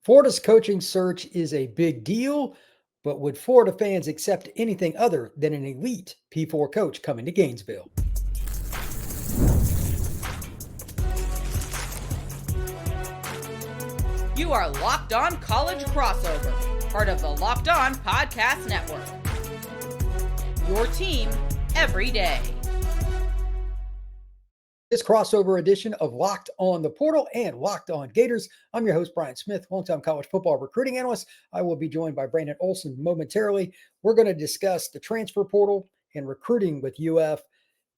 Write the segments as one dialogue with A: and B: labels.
A: Florida's coaching search is a big deal, but would Florida fans accept anything other than an elite P4 coach coming to Gainesville?
B: You are Locked On College Crossover, part of the Locked On Podcast Network. Your team every day.
A: This crossover edition of Locked On the Portal and Locked On Gators. I'm your host, Brian Smith, longtime college football recruiting analyst. I will be joined by Brandon Olsen momentarily. We're going to discuss the transfer portal and recruiting with UF.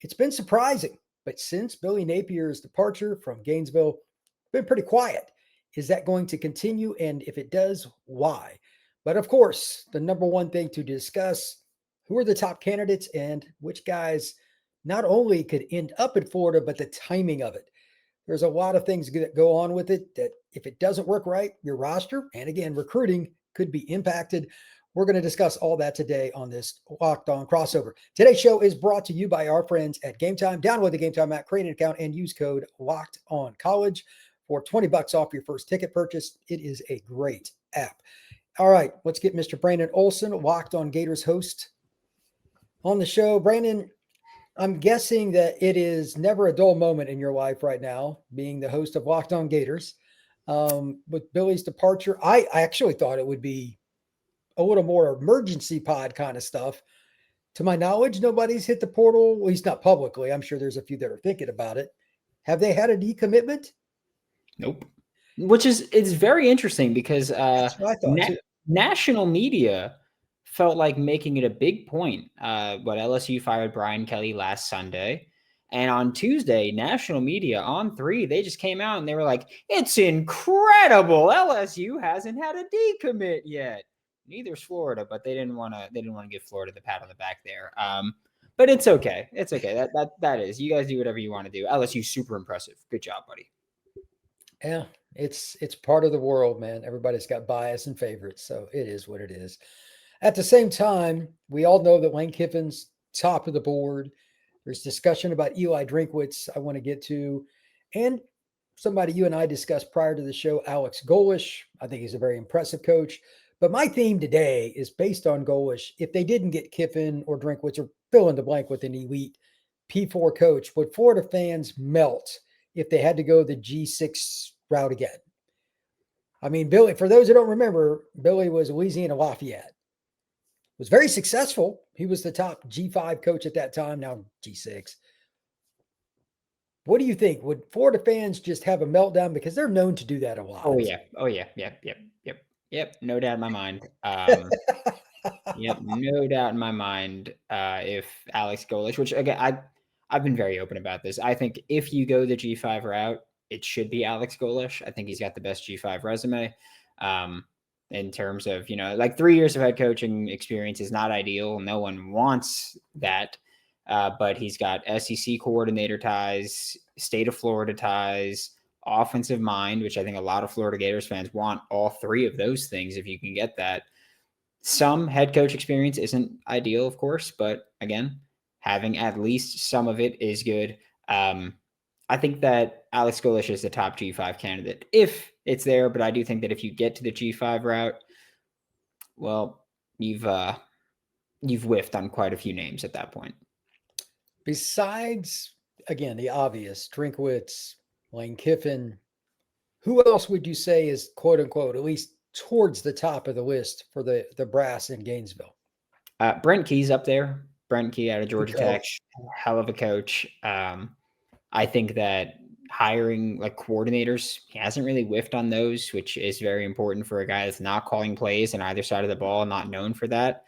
A: It's been surprising, but since Billy Napier's departure from Gainesville, it's been pretty quiet. Is that going to continue? And if it does, why? But of course, the number one thing to discuss, who are the top candidates and which guys not only could end up in Florida, but the timing of it. There's a lot of things that go on with it that if it doesn't work right, your roster and again, recruiting could be impacted. We're going to discuss all that today on this Locked On crossover. Today's show is brought to you by our friends at Game Time. Download the Game Time app, create an account, and use code Locked On College for $20 off your first ticket purchase. It is a great app. All right, let's get Mr. Brandon Olsen, Locked On Gators host, on the show. Brandon, I'm guessing that it is never a dull moment in your life right now, being the host of Locked On Gators. With Billy's departure, I actually thought it would be a little more emergency pod kind of stuff. To my knowledge, nobody's hit the portal, at least not publicly. I'm sure there's a few that are thinking about it. Have they had a decommitment?
C: Nope. Which it's very interesting because
A: That's what I thought
C: national media felt like making it a big point. LSU fired Brian Kelly last Sunday. And on Tuesday, national media on 3, they just came out and they were like, it's incredible. LSU hasn't had a decommit yet. Neither's Florida, but they didn't want to give Florida the pat on the back there. But it's okay. It's okay. That is. You guys do whatever you want to do. LSU super impressive. Good job, buddy.
A: Yeah, it's part of the world, man. Everybody's got bias and favorites, so it is what it is. At the same time, we all know that Lane Kiffin's top of the board. There's discussion about Eli Drinkwitz I want to get to, and somebody you and I discussed prior to the show, Alex Golesh. I think he's a very impressive coach. But my theme today is based on Golesh. If they didn't get Kiffin or Drinkwitz or fill in the blank with an elite P4 coach, would Florida fans melt if they had to go the G6 route again? I mean, Billy, for those who don't remember, Billy was Louisiana Lafayette. Was very successful. He was the top G5 coach at that time, now G6. What do you think? Would Florida fans just have a meltdown? Because they're known to do that a lot.
C: Oh, yeah. Yep. No doubt in my mind. Yep. No doubt in my mind. If Alex Golesh, which again, I've been very open about this. I think if you go the G5 route, it should be Alex Golesh. I think he's got the best G5 resume. In terms of, like 3 years of head coaching experience is not ideal. No one wants that. But he's got SEC coordinator ties, state of Florida ties, offensive mind, which I think a lot of Florida Gators fans want all 3 of those things if you can get that. Some head coach experience isn't ideal, of course, but again, having at least some of it is good. I think that Alex Golesh is the top G5 candidate if it's there, but I do think that if you get to the G5 route, well, you've whiffed on quite a few names at that point.
A: Besides, again, the obvious, Drinkwitz, Lane Kiffin, who else would you say is, quote unquote, at least towards the top of the list for the brass in Gainesville?
C: Brent Key's up there. Brent Key out of Georgia Tech, hell of a coach. I think that hiring like coordinators, he hasn't really whiffed on those, which is very important for a guy that's not calling plays on either side of the ball, not known for that.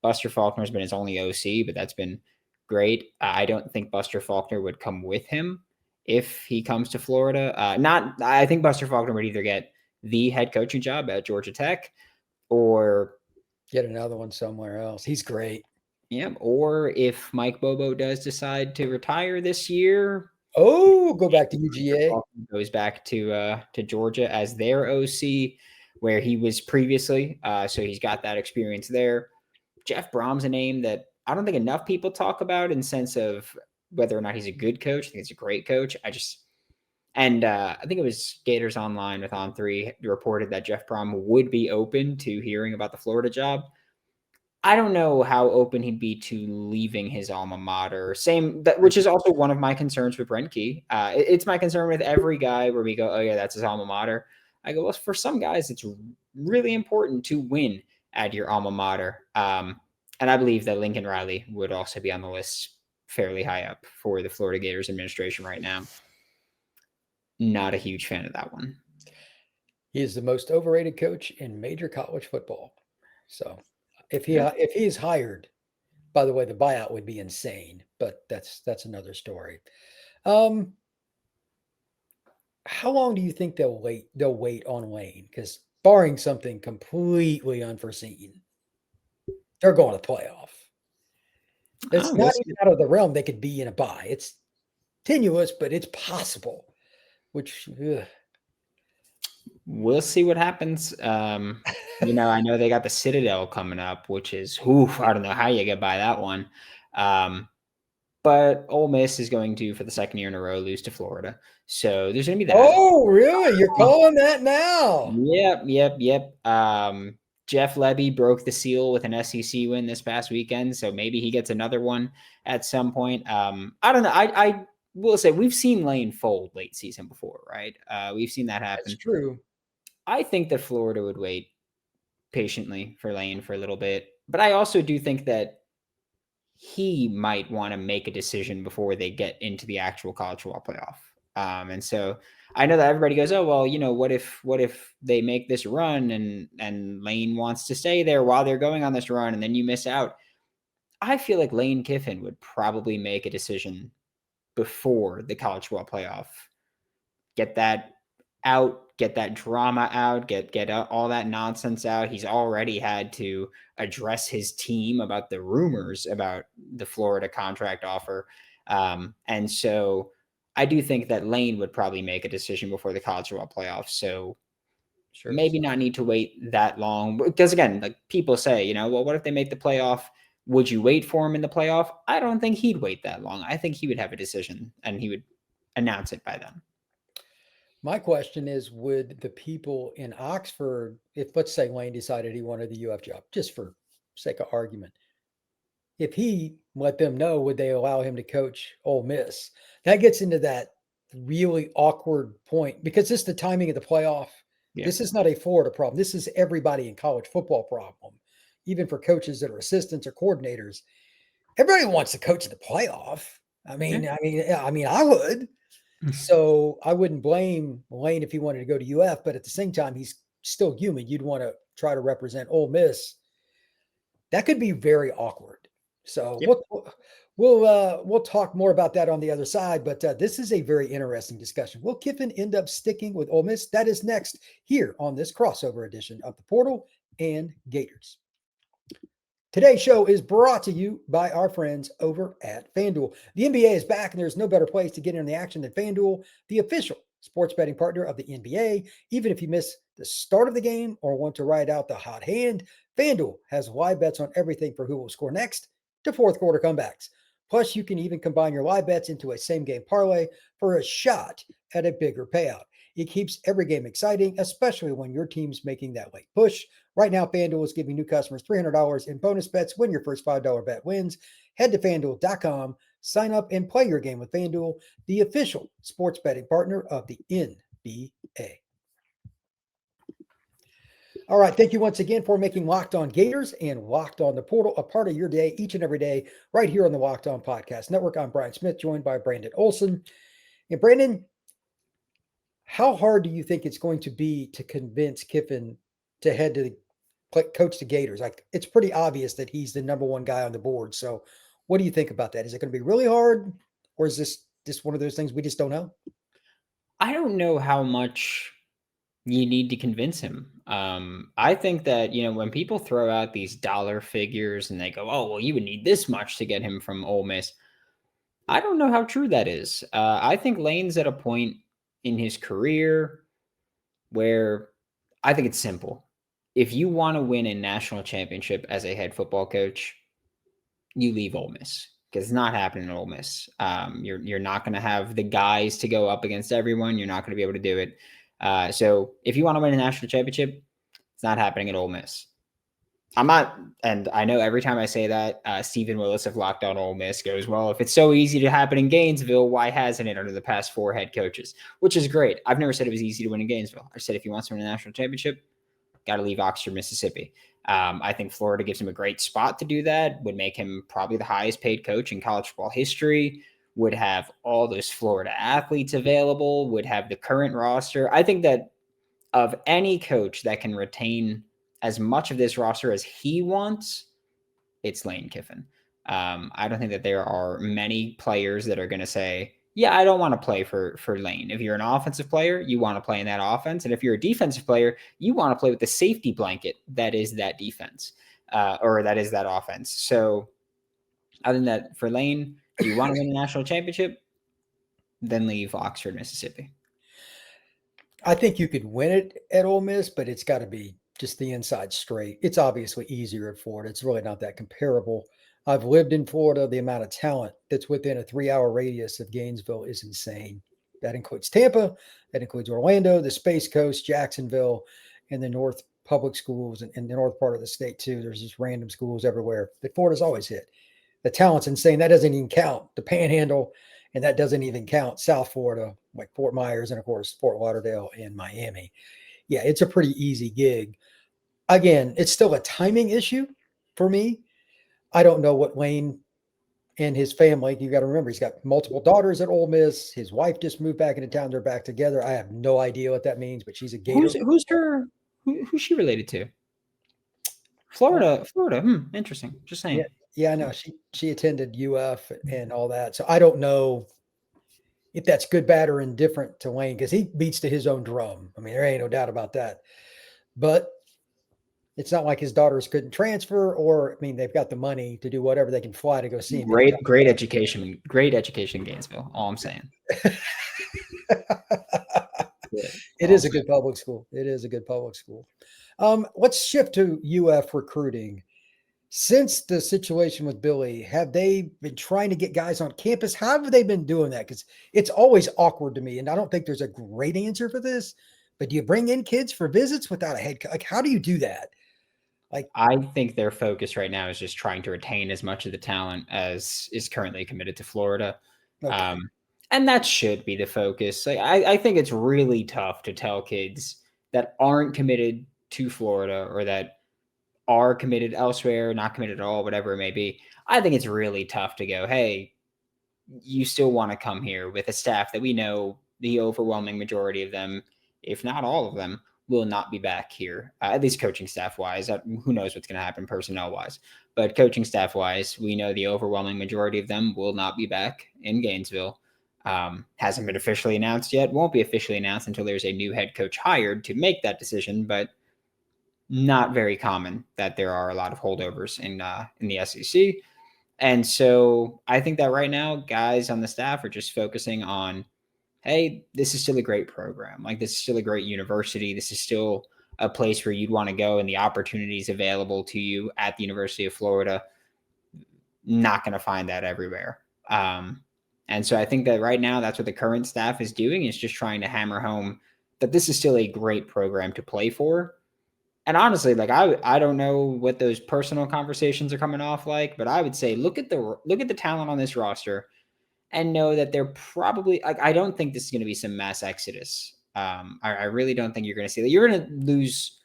C: Buster Faulkner's been his only OC, but that's been great. I don't think Buster Faulkner would come with him if he comes to Florida. I think Buster Faulkner would either get the head coaching job at Georgia Tech or
A: get another one somewhere else. He's great.
C: Yeah, or if Mike Bobo does decide to retire this year,
A: go back to UGA.
C: Goes back to Georgia as their OC, where he was previously. So he's got that experience there. Jeff Brom's a name that I don't think enough people talk about in sense of whether or not he's a good coach. I think he's a great coach. And I think it was Gators Online with On3 reported that Jeff Brom would be open to hearing about the Florida job. I don't know how open he'd be to leaving his alma mater. Which is also one of my concerns with Brent Key. It's my concern with every guy where we go, oh yeah, that's his alma mater. I go, well, for some guys, it's really important to win at your alma mater. And I believe that Lincoln Riley would also be on the list fairly high up for the Florida Gators administration right now. Not a huge fan of that one.
A: He is the most overrated coach in major college football. So if he is hired, by the way, the buyout would be insane, but that's another story. How long do you think they'll wait on Lane? Because barring something completely unforeseen, they're going to playoff. It's not even out of the realm they could be in a bye. It's tenuous, but it's possible. Which
C: we'll see what happens. I know they got the Citadel coming up, which is, I don't know how you get by that one. But Ole Miss is going to, for the second year in a row, lose to Florida. So there's going to be that.
A: Oh, really? You're calling that now?
C: Yep. Jeff Lebby broke the seal with an SEC win this past weekend, so maybe he gets another one at some point. I don't know. I will say we've seen Lane fold late season before, right? We've seen that happen.
A: That's true.
C: I think that Florida would wait patiently for Lane for a little bit, but I also do think that he might want to make a decision before they get into the actual college football playoff. And so I know that everybody goes, oh, well, what if they make this run and Lane wants to stay there while they're going on this run and then you miss out. I feel like Lane Kiffin would probably make a decision before the college football playoff. Get that out, get that drama out, get all that nonsense out. He's already had to address his team about the rumors about the Florida contract offer. And so I do think that Lane would probably make a decision before the college football playoff. So maybe not need to wait that long. Because again, like people say, well, what if they make the playoff? Would you wait for him in the playoff? I don't think he'd wait that long. I think he would have a decision and he would announce it by then.
A: My question is, would the people in Oxford, if let's say Lane decided he wanted the UF job, just for sake of argument, if he let them know, would they allow him to coach Ole Miss? That gets into that really awkward point because this is the timing of the playoff. Yeah. This is not a Florida problem. This is everybody in college football problem, even for coaches that are assistants or coordinators. Everybody wants to coach the playoff. I mean, I would. So I wouldn't blame Lane if he wanted to go to UF, but at the same time, he's still human. You'd want to try to represent Ole Miss. That could be very awkward. So we'll talk more about that on the other side. But this is a very interesting discussion. Will Kiffin end up sticking with Ole Miss? That is next here on this crossover edition of the Portal and Gators. Today's show is brought to you by our friends over at FanDuel. The NBA is back, and there's no better place to get in the action than FanDuel, the official sports betting partner of the NBA. Even if you miss the start of the game or want to ride out the hot hand, FanDuel has live bets on everything for who will score next to fourth quarter comebacks. Plus, you can even combine your live bets into a same-game parlay for a shot at a bigger payout. It keeps every game exciting, especially when your team's making that late push. Right now, FanDuel is giving new customers $300 in bonus bets when your first $5 bet wins. Head to FanDuel.com, sign up, and play your game with FanDuel, the official sports betting partner of the NBA. All right, thank you once again for making Locked On Gators and Locked On the Portal a part of your day each and every day right here on the Locked On Podcast Network. I'm Brian Smith, joined by Brandon Olsen. And Brandon, how hard do you think it's going to be to convince Kiffin to head to coach the Gators? Like, it's pretty obvious that he's the number one guy on the board. So what do you think about that? Is it going to be really hard, or is this just one of those things we just don't know?
C: I don't know how much you need to convince him. I think that, when people throw out these dollar figures and they go, oh, well, you would need this much to get him from Ole Miss. I don't know how true that is. I think Lane's at a point in his career where I think it's simple. If you want to win a national championship as a head football coach, you leave Ole Miss. because it's not happening at Ole Miss. You're not going to have the guys to go up against everyone. You're not going to be able to do it. So if you want to win a national championship, it's not happening at Ole Miss. I'm not, and I know every time I say that, Stephen Willis of Locked On Ole Miss goes, well, if it's so easy to happen in Gainesville, why hasn't it under the past 4 head coaches? Which is great. I've never said it was easy to win in Gainesville. I said if he wants to win a national championship, got to leave Oxford, Mississippi. I think Florida gives him a great spot to do that, would make him probably the highest paid coach in college football history, would have all those Florida athletes available, would have the current roster. I think that of any coach that can retain as much of this roster as he wants, it's Lane Kiffin. I don't think that there are many players that are going to say, yeah, I don't want to play for Lane. If you're an offensive player, you want to play in that offense. And if you're a defensive player, you want to play with the safety blanket that is that defense, or that is that offense. So other than that, for Lane, you want to win a national championship, then leave Oxford, Mississippi.
A: I think you could win it at Ole Miss, but it's got to be just the inside straight. It's obviously easier at Florida. It's really not that comparable. I've lived in Florida. The amount of talent that's within a 3-hour radius of Gainesville is insane. That includes Tampa. That includes Orlando, the Space Coast, Jacksonville, and the North public schools and the north part of the state too. There's just random schools everywhere that Florida's always hit. The talent's insane. That doesn't even count the Panhandle, and that doesn't even count South Florida, like Fort Myers and, of course, Fort Lauderdale and Miami. Yeah, it's a pretty easy gig. Again, it's still a timing issue for me. I don't know what Lane and his family, you got to remember, he's got multiple daughters at Ole Miss. His wife just moved back into town. They're back together. I have no idea what that means, but she's a Gator.
C: Who's she related to? Florida. Interesting. Just saying.
A: Yeah, I know. She attended UF and all that. So I don't know if that's good, bad, or indifferent to Lane, because he beats to his own drum. I mean, there ain't no doubt about that. But it's not like his daughters couldn't transfer, or, I mean, they've got the money to do whatever. They can fly to go see him.
C: Great education in Gainesville. All I'm saying.
A: It is a good public school. It is a good public school. Let's shift to UF recruiting. Since the situation with Billy, have they been trying to get guys on campus? How have they been doing that? Because it's always awkward to me, and I don't think there's a great answer for this. But do you bring in kids for visits without a head coach? Like, how do you do that? Like,
C: I think their focus right now is just trying to retain as much of the talent as is currently committed to Florida. Okay. And that should be the focus. Like, I think it's really tough to tell kids that aren't committed to Florida, or that are committed elsewhere, not committed at all, whatever it may be. I think it's really tough to go, hey, you still want to come here with a staff that we know the overwhelming majority of them, if not all of them, will not be back here, at least coaching staff wise. Who knows what's going to happen personnel wise, but coaching staff wise, we know the overwhelming majority of them will not be back in Gainesville. Hasn't been officially announced yet. Won't be officially announced until there's a new head coach hired to make that decision, but not very common that there are a lot of holdovers in the SEC. And so I think that right now guys on the staff are just focusing on, hey, this is still a great program. Like, this is still a great university. This is still a place where you'd want to go, and the opportunities available to you at the University of Florida, not going to find that everywhere. And so I think that right now that's what the current staff is doing, is just trying to hammer home that this is still a great program to play for. And honestly, like, I don't know what those personal conversations are coming off like, but I would say look at the talent on this roster and know that they're probably, like, I don't think this is going to be some mass exodus. I really don't think you're going to see that. You're going to lose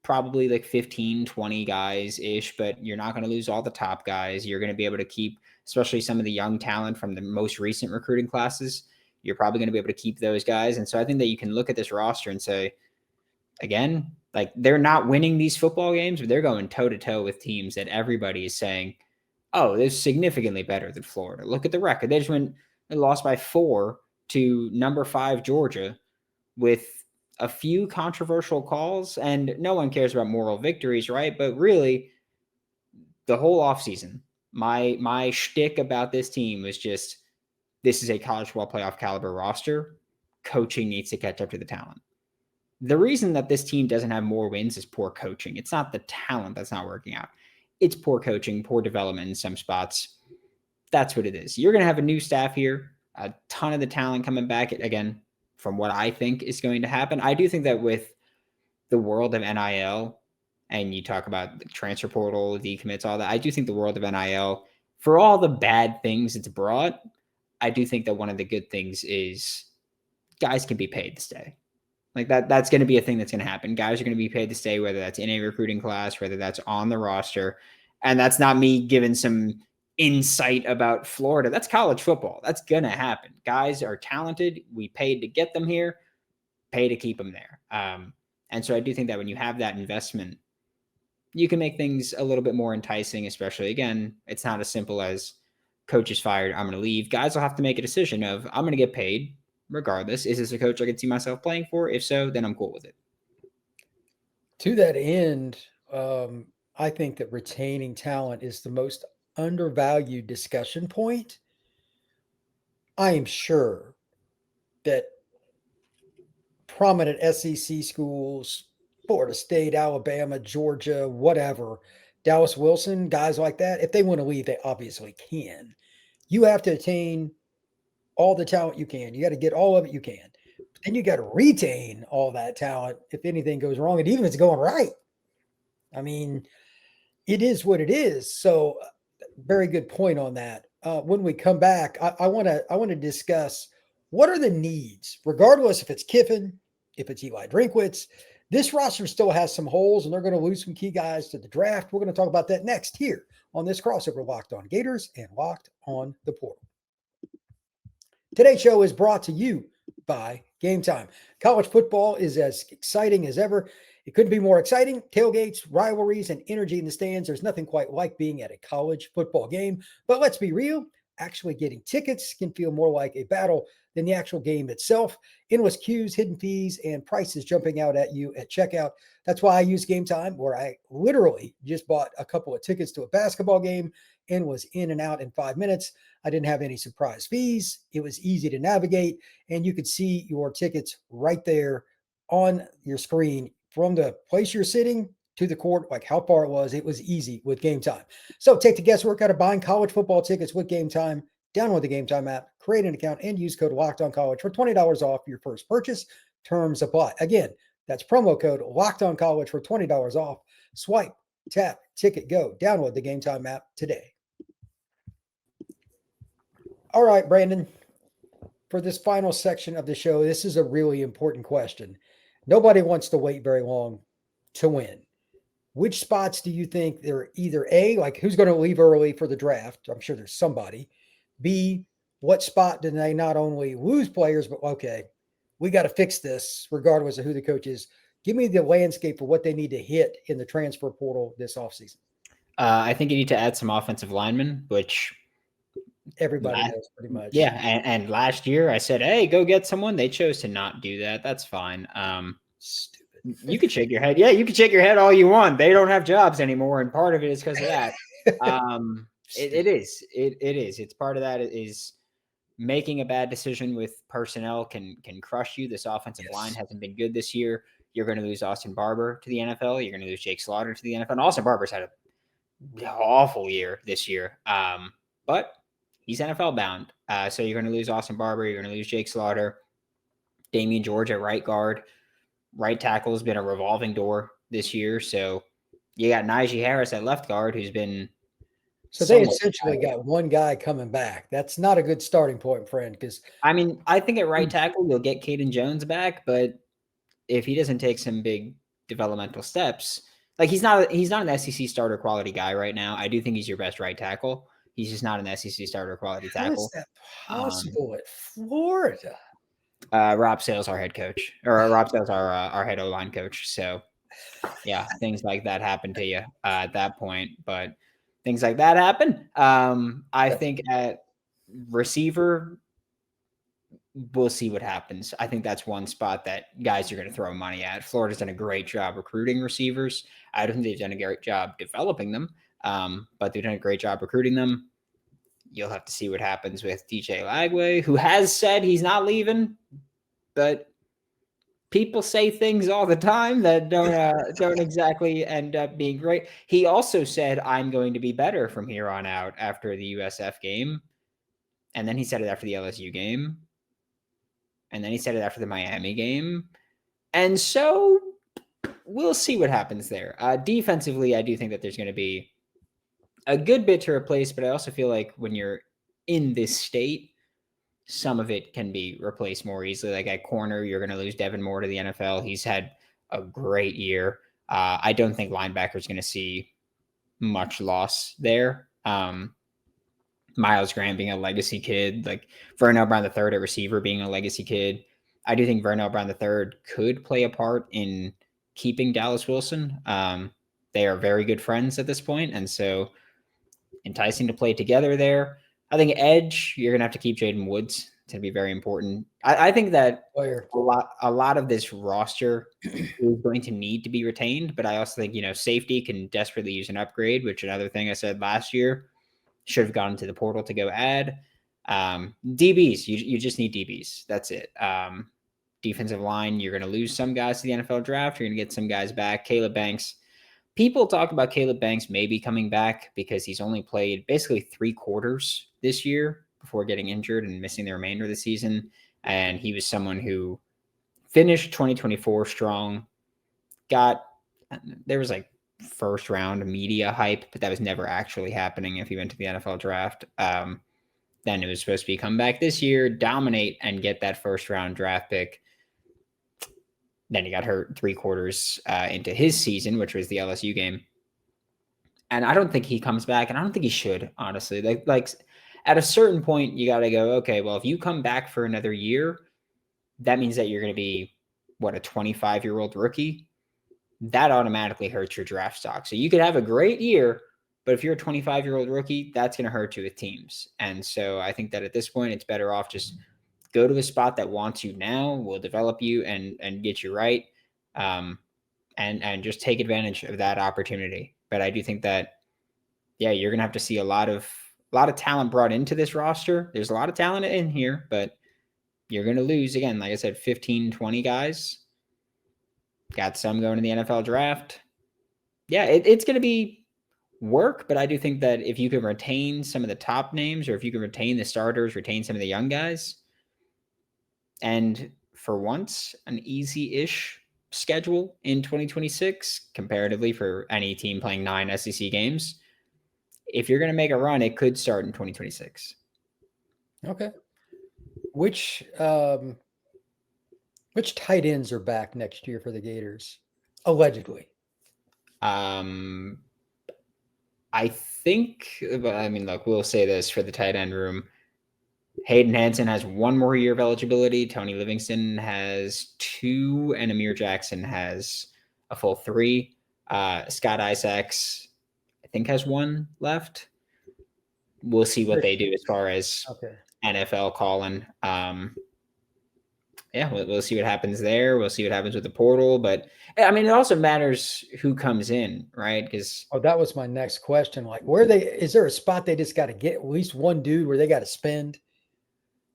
C: probably like 15, 20 guys ish, but you're not going to lose all the top guys. You're going to be able to keep, especially some of the young talent from the most recent recruiting classes. You're probably going to be able to keep those guys. And so I think that you can look at this roster and say, again, like, they're not winning these football games, but they're going toe to toe with teams that everybody is saying, oh, they're significantly better than Florida. Look at the record. They lost by 4 to number 5 Georgia with a few controversial calls, and no one cares about moral victories, right? But really, the whole offseason, my shtick about this team was just, this is a college football playoff caliber roster. Coaching needs to catch up to the talent. The reason that this team doesn't have more wins is poor coaching. It's not the talent that's not working out. It's poor coaching, poor development in some spots. that's what it is. You're going to have a new staff here, a ton of the talent coming back again, from what I think is going to happen. I do think that with the world of NIL, and you talk about the transfer portal, decommits, all that, I do think the world of NIL, for all the bad things it's brought, I do think that one of the good things is guys can be paid to stay. Like that's going to be a thing that's going to happen. Guys are going to be paid to stay, whether that's in a recruiting class, whether that's on the roster. And that's not me giving some insight about Florida. That's college football. That's going to happen. Guys are talented. We paid to get them here, pay to keep them there. And so I do think that when you have that investment, you can make things a little bit more enticing, especially, again, it's not as simple as coach is fired, I'm going to leave. Guys will have to make a decision of, I'm going to get paid regardless. Is this a coach I can see myself playing for? If so, then I'm cool with it.
A: To that end, I think that retaining talent is the most undervalued discussion point. I am sure that prominent SEC schools, Florida State, Alabama, Georgia, whatever, Dallas Wilson, guys like that, if they want to leave, they obviously can. You have to attain all the talent you can. You got to get all of it you can. But then you got to retain all that talent if anything goes wrong, and even if it's going right. I mean, it is what it is. So, very good point on that. When we come back, I want to discuss what are the needs, regardless if it's Kiffin, if it's Eli Drinkwitz. This roster still has some holes, and they're going to lose some key guys to the draft. We're going to talk about that next here on this crossover, Locked On Gators and Locked On the Portal. Today's show is brought to you by Game Time. College football is as exciting as ever. It couldn't be more exciting. Tailgates, rivalries, and energy in the stands. There's nothing quite like being at a college football game. But let's be real. Actually getting tickets can feel more like a battle than the actual game itself. Endless queues, hidden fees, and prices jumping out at you at checkout. That's why I use Game Time, where I literally just bought a couple of tickets to a basketball game and was in and out in 5 minutes. I didn't have any surprise fees. It was easy to navigate, and you could see your tickets right there on your screen from the place you're sitting to the court, like how far it was. It was easy with Game Time. So take the guesswork out of buying college football tickets with Game Time. Download the Game Time app, create an account, and use code LOCKEDONCollege for $20 off your first purchase. Terms apply. Again, that's promo code LOCKEDONCollege for $20 off. Swipe, tap, ticket, go. Download the Game Time app today. All right, Brandon, for this final section of the show, this is a really important question. Nobody wants to wait very long to win. Which spots do you think they're either A, like who's going to leave early for the draft? I'm sure there's somebody. B, what spot do they not only lose players, but okay, we got to fix this regardless of who the coach is. Give me the landscape for what they need to hit in the transfer portal this offseason.
C: I think you need to add some offensive linemen, which
A: everybody knows pretty much.
C: Yeah, and last year I said, hey, go get someone. They chose to not do that. That's fine.
A: Stupid.
C: You can shake your head. Yeah, you can shake your head all you want. They don't have jobs anymore, and part of it is because of that. It is. It's part of that is making a bad decision with personnel can crush you. This offensive line hasn't been good this year. You're going to lose Austin Barber to the NFL. You're going to lose Jake Slaughter to the NFL. And Austin Barber's had an awful year this year, but he's NFL bound. So you're going to lose Austin Barber. You're going to lose Jake Slaughter. Damian George at right guard. Right tackle has been a revolving door this year. So you got Najee Harris at left guard, who's been.
A: So they essentially got one guy coming back. That's not a good starting point, friend. Because
C: I mean, I think at right tackle you'll get Caden Jones back, but if he doesn't take some big developmental steps, like he's not an SEC starter quality guy right now. I do think he's your best right tackle. He's just not an SEC starter quality tackle.
A: How is that possible at Florida?
C: Rob Sales, our head coach, or Rob Sales, our head O-line coach. So, yeah, things like that happen to you at that point. But things like that happen. I think at receiver, we'll see what happens. I think that's one spot that guys are going to throw money at. Florida's done a great job recruiting receivers. I don't think they've done a great job developing them, but they've done a great job recruiting them. You'll have to see what happens with DJ Lagway, who has said he's not leaving, but people say things all the time that don't exactly end up being great. He also said, "I'm going to be better from here on out" after the USF game, and then he said it after the LSU game, and then he said it after the Miami game, and so we'll see what happens there. Defensively, I do think that there's going to be a good bit to replace, but I also feel like when you're in this state, some of it can be replaced more easily. Like at corner, you're going to lose Devin Moore to the NFL. He's had a great year. I don't think linebacker is going to see much loss there. Miles Graham being a legacy kid, like Vernell Brown III at receiver being a legacy kid. I do think Vernell Brown III could play a part in keeping Dallas Wilson. They are very good friends at this point, and so enticing to play together there. I think edge, you're gonna have to keep Jaden Woods. It's gonna be very important. I think that a lot of this roster is going to need to be retained, but I also think safety can desperately use an upgrade, which another thing I said last year, should have gone to the portal to go add. DBs, you just need DBs. That's it. Defensive line, you're gonna lose some guys to the NFL draft. You're gonna get some guys back. Caleb Banks. People talk about Caleb Banks maybe coming back because he's only played basically 3 quarters this year before getting injured and missing the remainder of the season. And he was someone who finished 2024 strong. There was like first round media hype, but that was never actually happening if he went to the NFL draft. Then it was supposed to be come back this year, dominate, and get that first round draft pick. Then he got hurt 3 quarters into his season, which was the LSU game. And I don't think he comes back, and I don't think he should, honestly. Like at a certain point, you got to go, okay, well, if you come back for another year, that means that you're going to be, a 25-year-old rookie? That automatically hurts your draft stock. So you could have a great year, but if you're a 25-year-old rookie, that's going to hurt you with teams. And so I think that at this point, it's better off just go to a spot that wants you now, will develop you and get you right, and just take advantage of that opportunity. But I do think that, you're going to have to see a lot of talent brought into this roster. There's a lot of talent in here, but you're going to lose, again, like I said, 15, 20 guys. Got some going to the NFL draft. Yeah, it's going to be work, but I do think that if you can retain some of the top names, or if you can retain the starters, retain some of the young guys, and for once, an easy-ish schedule in 2026, comparatively for any team playing 9 SEC games. If you're going to make a run, it could start in 2026.
A: Okay. Which tight ends are back next year for the Gators? Allegedly.
C: I think, look, we'll say this for the tight end room. Hayden Hansen has 1 more year of eligibility. Tony Livingston has 2, and Amir Jackson has a full 3. Scott Isaacs, I think, has 1 left. We'll see what they do as far as NFL calling. We'll see what happens there. We'll see what happens with the portal. But, it also matters who comes in, right? Because
A: that was my next question. Like, is there a spot they just got to get at least one dude where they got to spend?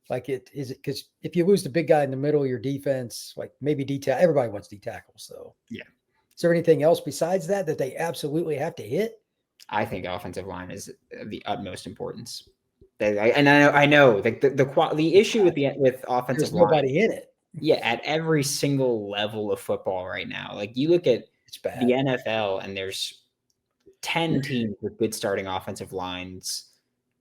A: Like, is it because if you lose the big guy in the middle of your defense, like maybe everybody wants D tackles, though.
C: Yeah.
A: Is there anything else besides that they absolutely have to hit?
C: I think offensive line is of the utmost importance. I know the issue with offensive line.
A: There's nobody in it.
C: Yeah, at every single level of football right now. Like, you look at the NFL, and there's 10 teams with good starting offensive lines.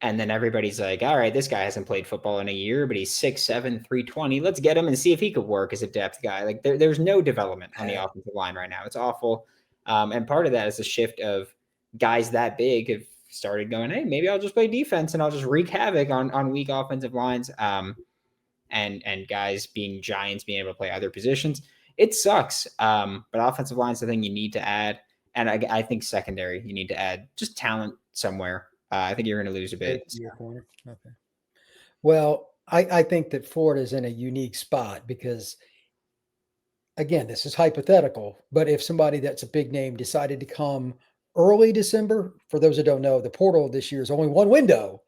C: And then everybody's like, all right, this guy hasn't played football in a year, but he's 6'7", 320. Let's get him and see if he could work as a depth guy. Like, there's no development on the offensive line right now. It's awful. And part of that is the shift of guys that big have started going, hey, maybe I'll just play defense and I'll just wreak havoc on weak offensive lines. And guys being giants, being able to play other positions. It sucks. But offensive line is the thing you need to add. And I think secondary, you need to add just talent somewhere. I think you're going to lose a bit.
A: Okay. Well, I think that Florida is in a unique spot because, again, this is hypothetical, but if somebody that's a big name decided to come early December, for those that don't know, the portal this year is only 1 window.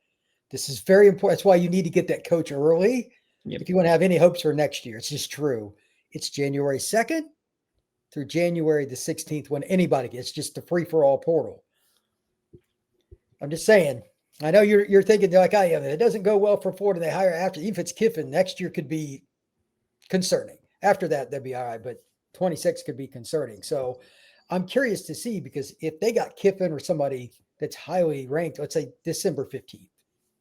A: This is very important. That's why you need to get that coach early.
C: Yep.
A: If you want to have any hopes for next year. It's just true. It's January 2nd through January the 16th when anybody gets just the free-for-all portal. I'm just saying. I know you're thinking like I am. It doesn't go well for Florida. They hire after. Even if it's Kiffin, next year could be concerning. After that, they'd be all right. But 26 could be concerning. So I'm curious to see, because if they got Kiffin or somebody that's highly ranked, let's say December 15th,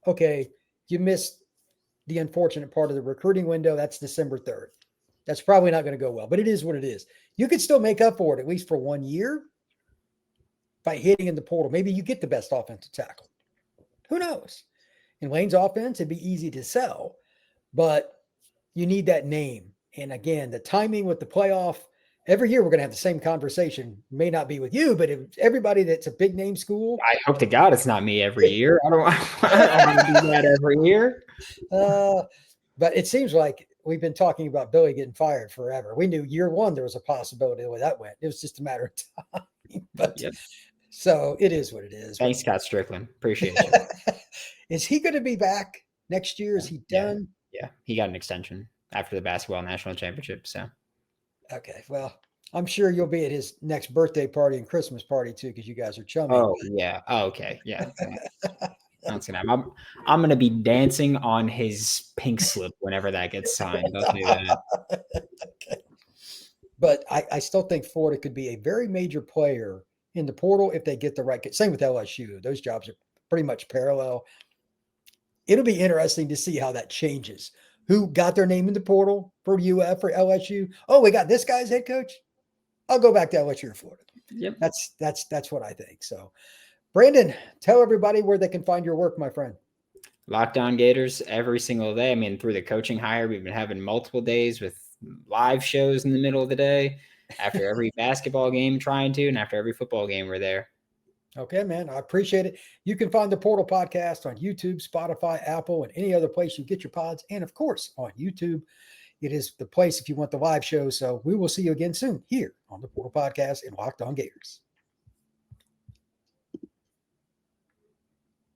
A: okay, you missed the unfortunate part of the recruiting window. That's December 3rd. That's probably not going to go well, but it is what it is. You could still make up for it, at least for 1 year, by hitting in the portal. Maybe you get the best offensive tackle. Who knows? In Lane's offense, it'd be easy to sell, but you need that name. And again, the timing with the playoff, every year we're going to have the same conversation. May not be with you, but if everybody that's a big name school.
C: I hope to God it's not me every year. I don't want to do that every year.
A: But it seems like we've been talking about Billy getting fired forever. We knew year one there was a possibility the way that went. It was just a matter of time. But
C: yep.
A: So it is what it is.
C: Thanks, Scott Strickland. Appreciate you.
A: Is he going to be back next year? Is he done?
C: Yeah. He got an extension after the basketball national championship. So,
A: okay. Well, I'm sure you'll be at his next birthday party and Christmas party too, because you guys are chummy.
C: Oh, yeah. Oh, okay. Yeah. That's gonna happen. I'm going to be dancing on his pink slip whenever that gets signed. I'll do that.
A: Okay. But I still think Florida could be a very major player in the portal if they get the right. Same with LSU. Those jobs are pretty much parallel. It'll be interesting to see how that changes. Who got their name in the portal for UF or LSU? Oh, we got this guy's head coach. I'll go back to LSU or Florida.
C: Yep.
A: That's what I think. So, Brandon, tell everybody where they can find your work, my friend.
C: Locked On Gators every single day. I mean, through the coaching hire, we've been having multiple days with live shows in the middle of the day. After every basketball game, trying to, and after every football game, we're there.
A: Okay, man. I appreciate it. You can find the Portal Podcast on YouTube, Spotify, Apple, and any other place you get your pods. And, of course, on YouTube. It is the place if you want the live show. So we will see you again soon here on the Portal Podcast and Locked On Gators.